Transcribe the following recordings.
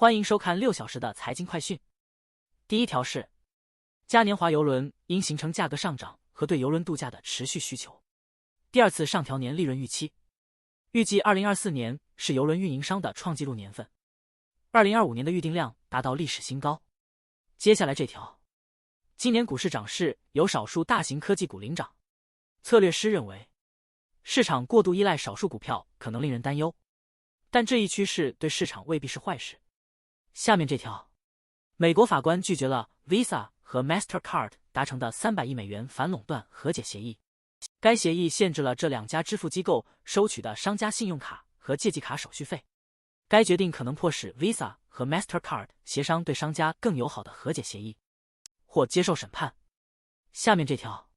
欢迎收看6小时的财经快讯。第一条是，嘉年华邮轮因形成价格上涨和对邮轮度假的持续需求，第二次上调年利润预期，预计2024年是邮轮运营商的创纪录年份，2025年的预订量达到历史新高。接下来这条，今年股市涨势有少数大型科技股领涨，策略师认为，市场过度依赖少数股票可能令人担忧，但这一趋势对市场未必是坏事。下面这条，美国法官拒绝了 Visa 和 Mastercard 达成的300亿美元反垄断和解协议。该协议限制了这两家支付机构收取的商家信用卡和借记卡手续费。该决定可能迫使 Visa 和 Mastercard 协商对商家更友好的和解协议，或接受审判。下面这条，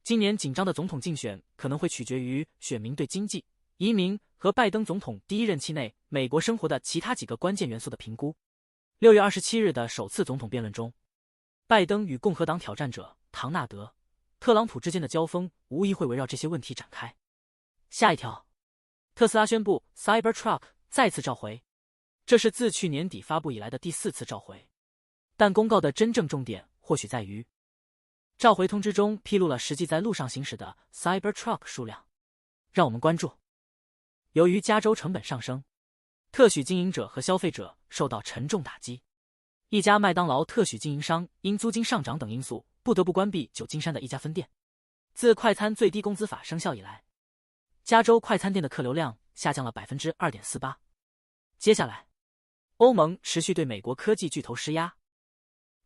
今年紧张的总统竞选可能会取决于选民对经济、移民和拜登总统第一任期内美国生活的其他几个关键元素的评估。6月27日的首次总统辩论中，拜登与共和党挑战者唐纳德·特朗普之间的交锋无疑会围绕这些问题展开。下一条，特斯拉宣布 Cybertruck 再次召回，这是自去年底发布以来的第4次召回，但公告的真正重点或许在于，召回通知中披露了实际在路上行驶的 Cybertruck 数量。让我们关注，由于加州成本上升，特许经营者和消费者受到沉重打击。一家麦当劳特许经营商因租金上涨等因素，不得不关闭旧金山的一家分店。自快餐最低工资法生效以来，加州快餐店的客流量下降了 2.48%。接下来，欧盟持续对美国科技巨头施压。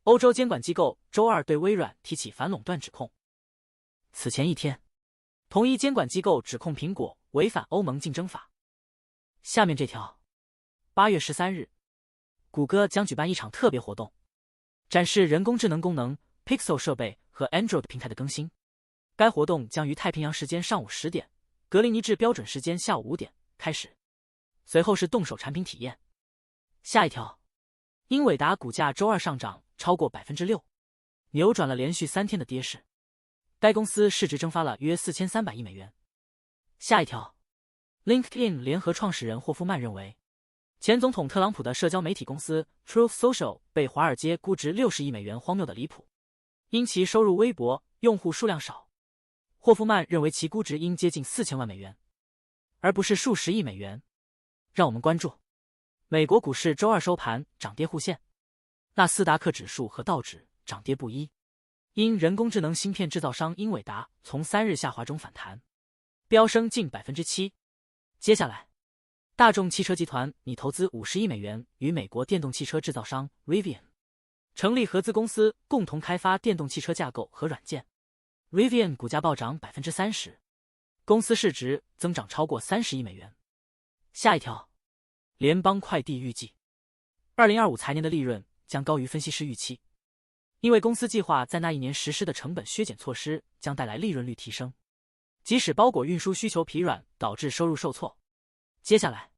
欧洲监管机构周二对微软提起反垄断指控。此前一天，同一监管机构指控苹果违反欧盟竞争法。下面这条，8月13日，谷歌将举办一场特别活动，展示人工智能功能、Pixel 设备和 Android 平台的更新。该活动将于太平洋时间上午10点、格林尼治标准时间下午5点开始，随后是动手产品体验。下一条，英伟达股价周二上涨超过 6%， 扭转了连续3天的跌势。该公司市值蒸发了约4300亿美元。下一条，LinkedIn 联合创始人霍夫曼认为，前总统特朗普的社交媒体公司 Truth Social 被华尔街估值60亿美元荒谬的离谱，因其收入微薄，用户数量少。霍夫曼认为其估值应接近4000万美元，而不是数十亿美元。让我们关注，美国股市周二收盘涨跌互现，纳斯达克指数和道指涨跌不一，因人工智能芯片制造商英伟达从3日下滑中反弹，飙升近 7%。接下来，大众汽车集团拟投资50亿美元与美国电动汽车制造商 Rivian 成立合资公司，共同开发电动汽车架构和软件。Rivian 股价暴涨 30%， 公司市值增长超过30亿美元。下一条，联邦快递预计2025财年的利润将高于分析师预期，因为公司计划在那一年实施的成本削减措施将带来利润率提升，即使包裹运输需求疲软导致收入受挫。接下来，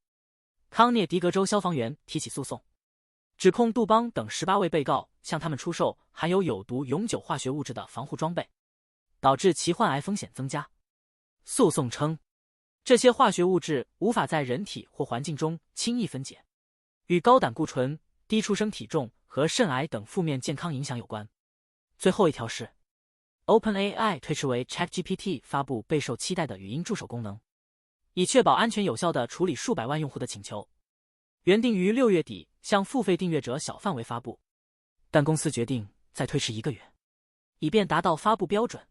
康涅狄格州消防员提起诉讼，指控杜邦等18位被告向他们出售含有有毒永久化学物质的防护装备，导致其患癌风险增加。诉讼称，这些化学物质无法在人体或环境中轻易分解，与高胆固醇、低出生体重和肾癌等负面健康影响有关。最后一条是， OpenAI 推迟为 ChatGPT 发布备受期待的语音助手功能，以确保安全有效地处理数百万用户的请求，原定于6月底向付费订阅者小范围发布，但公司决定再推迟1个月，以便达到发布标准。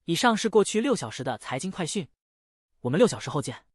以上是过去6小时的财经快讯，我们6小时后见。